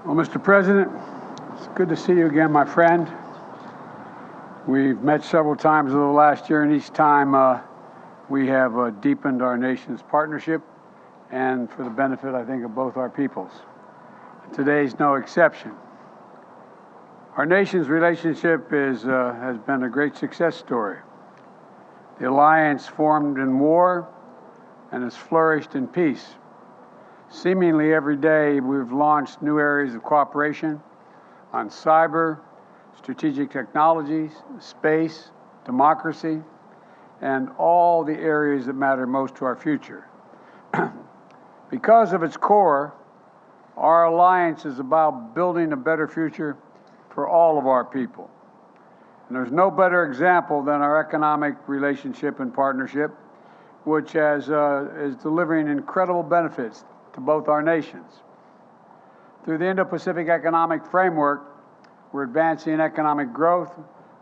Well, Mr. President, it's good to see you again, my friend. We've met several times over the last year, and each time we have deepened our nation's partnership, and for the benefit, I think, of both our peoples. Today's no exception. Our nation's relationship has been a great success story. The alliance formed in war and has flourished in peace. Seemingly every day, we've launched new areas of cooperation on cyber, strategic technologies, space, democracy, and all the areas that matter most to our future. Because of its core, our alliance is about building a better future for all of our people. And there's no better example than our economic relationship and partnership, which is delivering incredible benefits to both our nations. Through the Indo-Pacific Economic Framework, we're advancing economic growth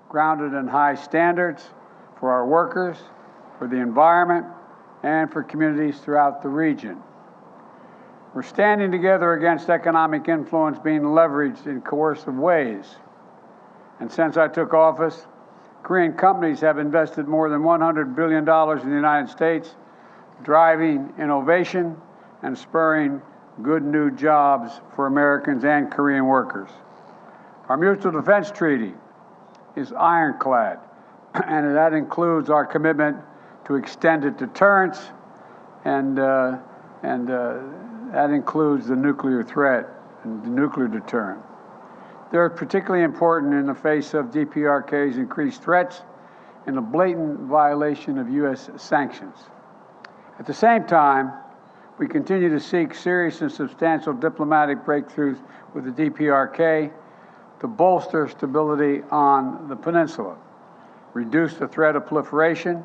grounded in high standards for our workers, for the environment, and for communities throughout the region. We're standing together against economic influence being leveraged in coercive ways. And since I took office, Korean companies have invested more than $100 billion in the United States, driving innovation and spurring good new jobs for Americans and Korean workers. Our mutual defense treaty is ironclad, and that includes our commitment to extended deterrence, and that includes the nuclear threat and the nuclear deterrent. They're particularly important in the face of DPRK's increased threats and a blatant violation of U.S. sanctions. At the same time, we continue to seek serious and substantial diplomatic breakthroughs with the DPRK to bolster stability on the peninsula, reduce the threat of proliferation,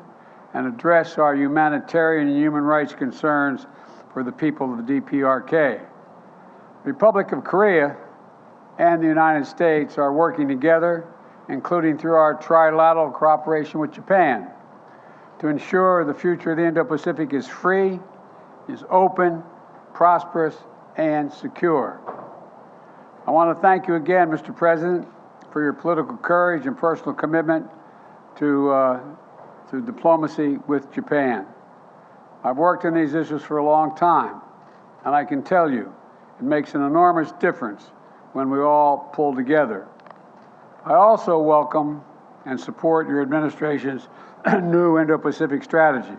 and address our humanitarian and human rights concerns for the people of the DPRK. The Republic of Korea and the United States are working together, including through our trilateral cooperation with Japan, to ensure the future of the Indo-Pacific is free, is open, prosperous, and secure. I want to thank you again, Mr. President, for your political courage and personal commitment to diplomacy with Japan. I've worked on these issues for a long time, and I can tell you it makes an enormous difference when we all pull together. I also welcome and support your administration's new Indo-Pacific strategy.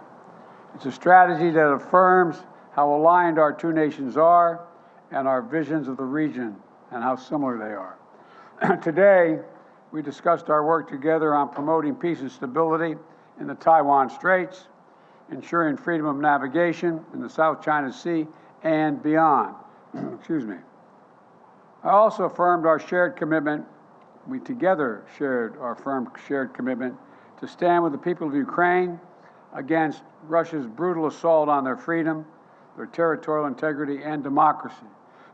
It's a strategy that affirms how aligned our two nations are and our visions of the region and how similar they are. Today, we discussed our work together on promoting peace and stability in the Taiwan Straits, ensuring freedom of navigation in the South China Sea and beyond. Excuse me. I also affirmed our shared commitment, we together shared our firm shared commitment to stand with the people of Ukraine against Russia's brutal assault on their freedom, their territorial integrity, and democracy.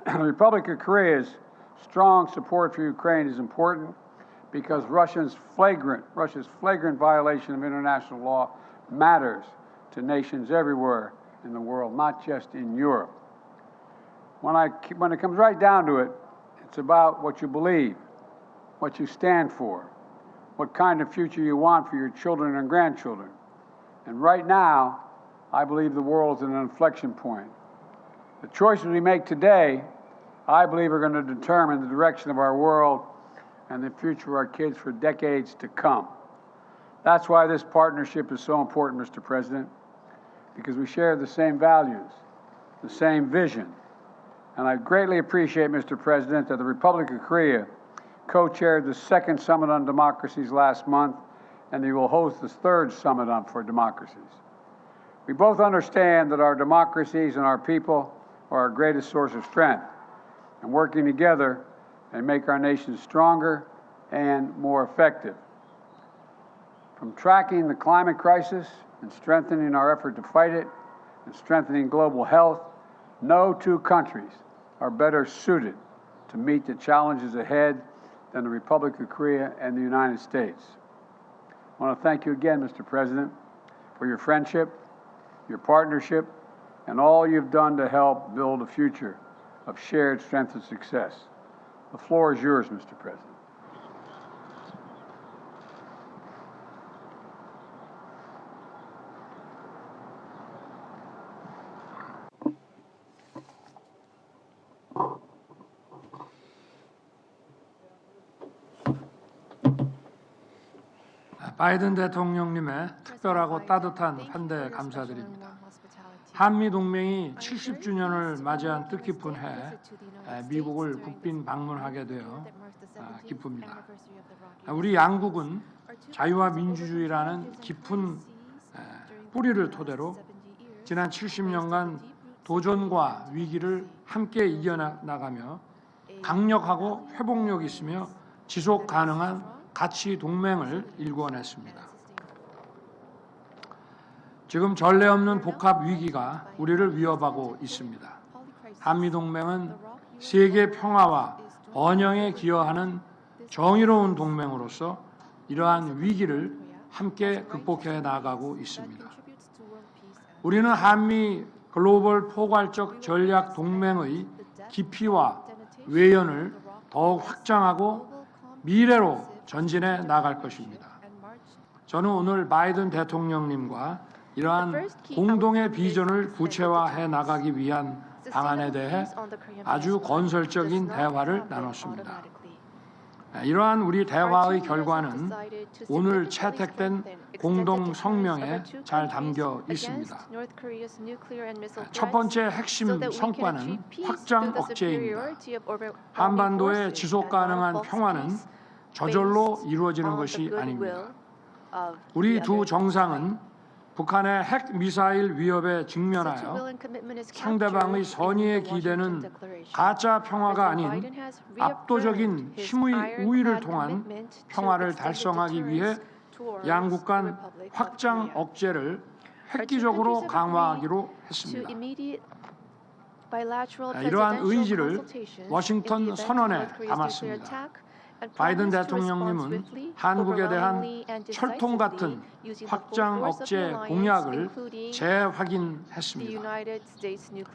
The Republic of Korea's strong support for Ukraine is important because Russia's flagrant violation of international law matters to nations everywhere in the world, not just in Europe. When it comes right down to it, it's about what you believe, what you stand for, what kind of future you want for your children and grandchildren. And right now, I believe the world is at an inflection point. The choices we make today, I believe, are going to determine the direction of our world and the future of our kids for decades to come. That's why this partnership is so important, Mr. President, because we share the same values, the same vision. And I greatly appreciate, Mr. President, that the Republic of Korea co-chaired the second Summit on Democracies last month, and they will host the third Summit for Democracies. We both understand that our democracies and our people are our greatest source of strength, and working together, they make our nation stronger and more effective. From tracking the climate crisis and strengthening our effort to fight it and strengthening global health, no two countries are better suited to meet the challenges ahead than the Republic of Korea and the United States. I want to thank you again, Mr. President, for your friendship, your partnership, and all you've done to help build a future of shared strength and success. The floor is yours, Mr. President. 바이든 대통령님의 특별하고 따뜻한 환대 감사드립니다. 한미동맹이 70주년을 맞이한 뜻깊은 해 미국을 국빈 방문하게 되어 기쁩니다. 우리 양국은 자유와 민주주의라는 깊은 뿌리를 토대로 지난 70년간 도전과 위기를 함께 이겨나가며 강력하고 회복력 있으며 지속 가능한 가치 동맹을 일궈냈습니다. 지금 전례없는 복합 위기가 우리를 위협하고 있습니다. 한미동맹은 세계 평화와 번영에 기여하는 정의로운 동맹으로서 이러한 위기를 함께 극복해 나가고 있습니다. 우리는 한미 글로벌 포괄적 전략 동맹의 깊이와 외연을 더욱 확장하고 미래로 전진해 나갈 것입니다. 저는 오늘 바이든 대통령님과 이러한 공동의 비전을 구체화해 나가기 위한 방안에 대해 아주 건설적인 대화를 나눴습니다. 이러한 우리 대화의 결과는 오늘 채택된 공동 성명에 잘 담겨 있습니다. 첫 번째 핵심 성과는 확장 억제입니다. 한반도의 지속 가능한 평화는 저절로 이루어지는 것이 아닙니다. 우리 두 정상은 북한의 핵 미사일 위협에 직면하여 상대방의 선의에 기대는 가짜 평화가 아닌 압도적인 힘의 우위를 통한 평화를 달성하기 위해 양국 간 확장 억제를 획기적으로 강화하기로 했습니다. 이러한 의지를 워싱턴 선언에 담았습니다. 바이든 대통령님은 한국에 대한 철통같은 확장 억제 공약을 재확인했습니다.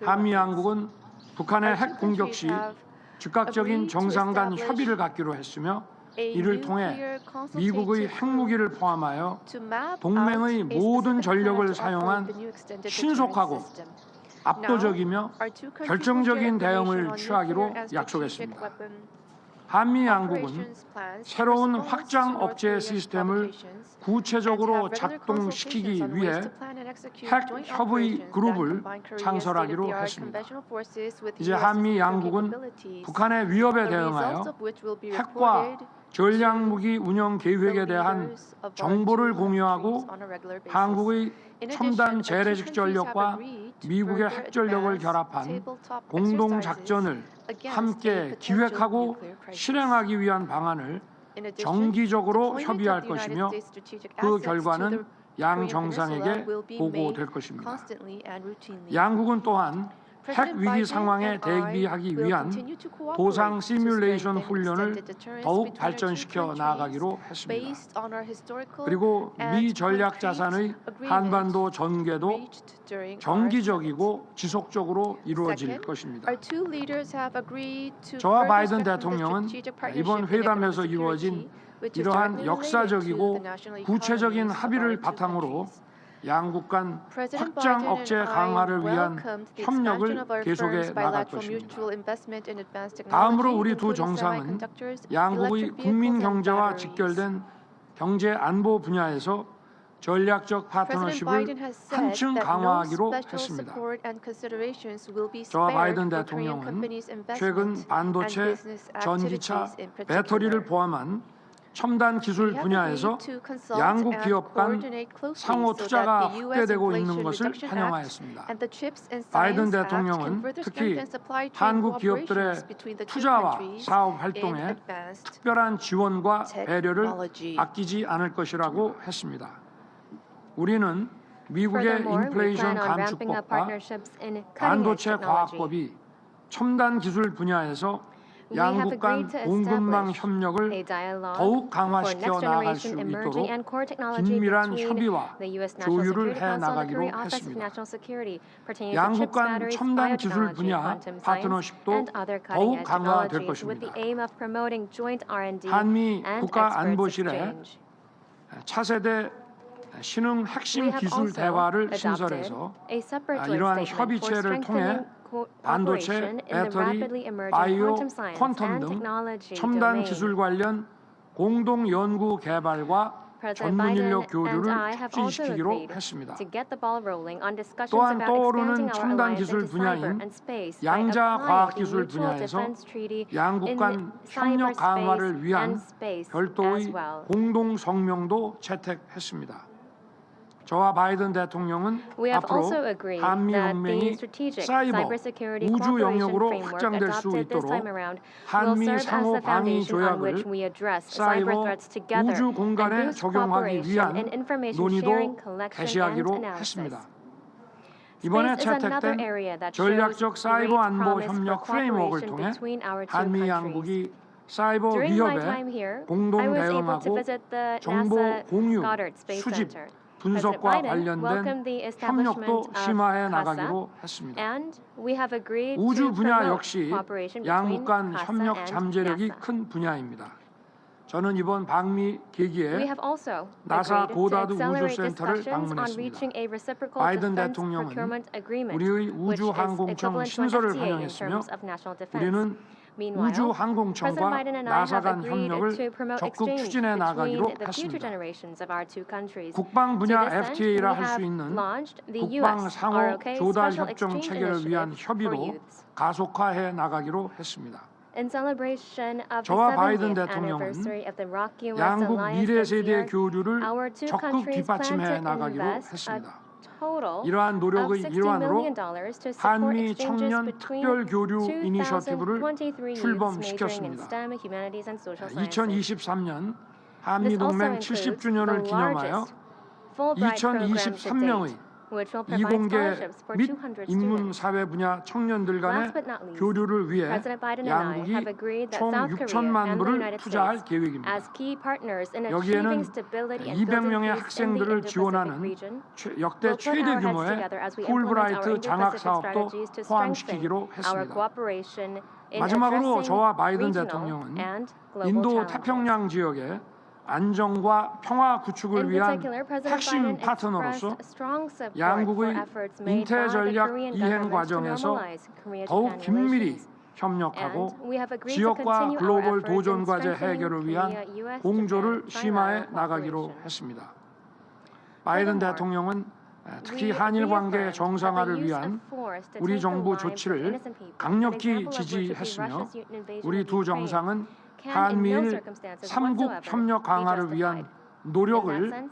한미 양국은 북한의 핵 공격 시 즉각적인 정상 간 협의를 갖기로 했으며 이를 통해 미국의 핵무기를 포함하여 동맹의 모든 전력을 사용한 신속하고 압도적이며 결정적인 대응을 취하기로 약속했습니다. 한미 양국은 새로운 확장 억제 시스템을 구체적으로 작동시키기 위해 핵협의그룹을 창설하기로 했습니다. 이제 한미 양국은 북한의 위협에 대응하여 핵과 전략무기 운영 계획에 대한 정보를 공유하고 한국의 첨단 재래식 전력과 미국의 핵전력을 결합한 공동작전을 함께 기획하고 실행하기 위한 방안을 정기적으로 협의할 것이며 그 결과는 양 정상에게 보고될 것입니다. 양국은 또한 핵 위기 상황에 대비하기 위한 도상 시뮬레이션 훈련을 더욱 발전시켜 나아가기로 했습니다. 그리고 미 전략 자산의 한반도 전개도 정기적이고 지속적으로 이루어질 것입니다. 저와 바이든 대통령은 이번 회담에서 이루어진 이러한 역사적이고 구체적인 합의를 바탕으로 양국 간 확장 억제 강화를 위한 협력을 계속해 나갈 것입니다. 다음으로 우리 두 정상은 양국의 국민경제와 직결된 경제안보 분야에서 전략적 파트너십을 한층 강화하기로 했습니다. 저와 바이든 대통령은 최근 반도체, 전기차, 배터리를 포함한 첨단 기술 분야에서 양국 기업 간 상호투자가 확대되고 있는 것을 환영하였습니다. 바이든 대통령은 특히 한국 기업들의 투자와 사업 활동에 특별한 지원과 배려를 아끼지 않을 것이라고 했습니다. 우리는 미국의 인플레이션 감축법과 반도체 과학법이 첨단 기술 분야에서 양국 간 공급망 협력을 더욱 강화시켜 나아갈 수 있도록 긴밀한 협의와 조율을 해 나가기로 했습니다. 양국 간 첨단 기술 분야 파트너십도 더욱 강화될 것입니다. 한미 국가안보실에 차세대 신흥 핵심 기술 대화를 신설해서 이러한 협의체를 통해 반도체, 배터리, 바이오, 퀀텀 등 첨단 기술 관련 공동 연구 개발과 전문 인력 교류를 촉진시키기로 했습니다. 또한 떠오르는 첨단 기술 분야인 양자 과학 기술 분야에서 양국 간 협력 강화를 위한 별도의 공동 성명도 채택했습니다. 저와 바이든 대통령은 앞으로 한미동맹이 사이버, 우주 영역으로 확장될 수 있도록 한미 상호방위조약을 사이버, 우주 공간에 적용하기 위한 논의도 개시하기로 했습니다. 이번에 채택된 전략적 사이버안보 협력 프레임워크를 통해 한미 양국이 사이버 위협에 공동 대응하고 정보 공유, 수집, 분석과 관련된 협력도 심화해 나가기로 했습니다. 우주 분야 역시 양국 간 협력 잠재력이 큰 분야입니다. 저는 이번 방미 계기에 나사 고다드 우주센터를 방문했습니다. 바이든 대통령은 우리의 우주항공청 신설을 환영했으며 우리는 우주항공청과 나사 간 협력을 적극 추진해 나가기로 했습니다. 국방 분야 FTA라 할 수 있는 국방 상호 조달 협정 체결을 위한 협의도 가속화해 나가기로 했습니다. 저와 바이든 대통령은 양국 미래 세대 교류를 적극 뒷받침해 나가기로 했습니다. 이러한 노력의 일환으로 한미 청년 특별 교류 이니셔티브를 출범시켰습니다. 2023년 한미동맹 70주년을 기념하여 2023명의 이공계 및 인문사회 분야 청년들 간의 교류를 위해 양국이 총 6천만 불을 투자할 계획입니다. 여기에는 200명의 학생들을 지원하는 역대 최대 규모의 풀브라이트 장학 사업도 포함시키기로 했습니다. 마지막으로 저와 바이든 대통령은 인도 태평양 지역에 안정과 평화 구축을 위한 핵심 파트너로서 양국의 인태 전략 이행 과정에서 더욱 긴밀히 협력하고 지역과 글로벌 도전 과제 해결을 위한 공조를 심화해 나가기로 했습니다. 바이든 대통령은 특히 한일 관계 정상화를 위한 우리 정부 조치를 강력히 지지했으며 우리 두 정상은 한미일 3국 협력 강화를 위한 노력을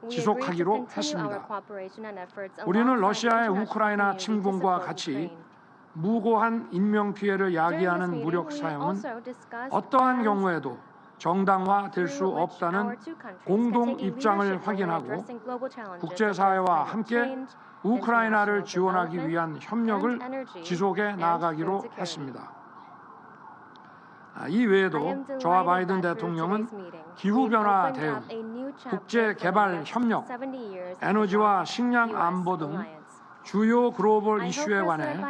지속하기로 했습니다. 우리는 러시아의 우크라이나 침공과 같이 무고한 인명피해를 야기하는 무력 사용은 어떠한 경우에도 정당화될 수 없다는 공동 입장을 확인하고 국제사회와 함께 우크라이나를 지원하기 위한 협력을 지속해 나가기로 했습니다. 이 외에도 저와 바이든 대통령은 기후변화 대응, 국제개발 협력, 에너지와 식량 안보 등 주요 글로벌 이슈에 관해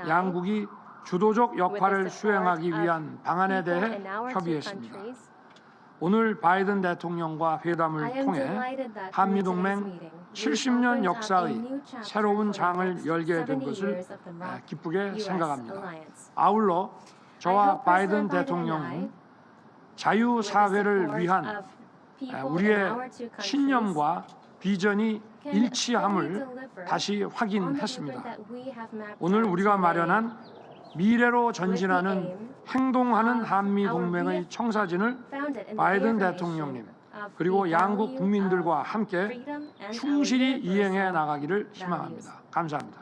양국이 주도적 역할을 수행하기 위한 방안에 대해 협의했습니다. 오늘 바이든 대통령과 회담을 통해 한미동맹 70년 역사의 새로운 장을 열게 된 것을 기쁘게 생각합니다. 아울러 저와 바이든 대통령은 자유사회를 위한 우리의 신념과 비전이 일치함을 다시 확인했습니다. 오늘 우리가 마련한 미래로 전진하는 행동하는 한미동맹의 청사진을 바이든 대통령님 그리고 양국 국민들과 함께 충실히 이행해 나가기를 희망합니다. 감사합니다.